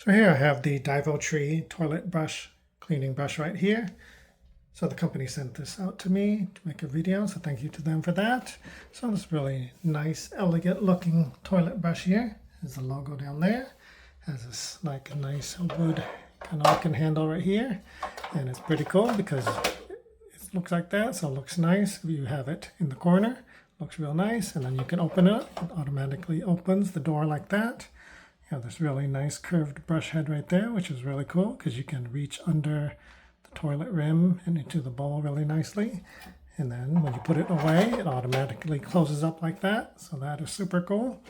So here I have the Diveotree toilet brush cleaning brush right here. So the company sent this out to me to make a video, so thank you to them for that. So this really nice, elegant looking toilet brush here. There's the logo down there. Has this like a nice wood kind of looking handle right here. And it's pretty cool because it looks like that, so it looks nice. You have it in the corner, looks real nice, and then you can open it. It automatically opens the door like that. You have this really nice curved brush head right there, which is really cool because you can reach under the toilet rim and into the bowl really nicely. And then when you put it away, it automatically closes up like that. So that is super cool.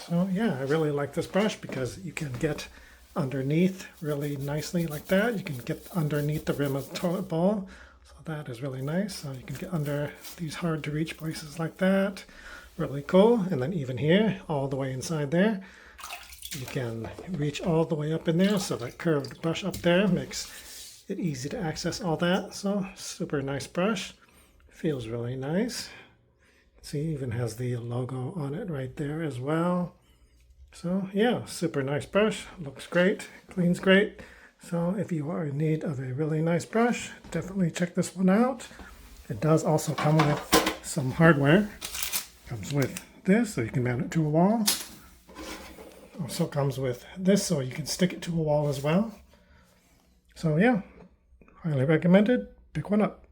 So yeah, I really like this brush because you can get underneath really nicely like that. You can get underneath the rim of the toilet bowl. So that is really nice. So you can get under these hard to reach places like that. Really cool. And then even here, all the way inside there, you can reach all the way up in there. So that curved brush up there makes it easy to access all that. So super nice brush. Feels really nice. See, even has the logo on it right there as well. So yeah, super nice brush. Looks great, cleans great. So if you are in need of a really nice brush, definitely check this one out. It does also come with some hardware. Comes with this, so you can mount it to a wall. Also comes with this, so you can stick it to a wall as well. So yeah, highly recommended. Pick one up.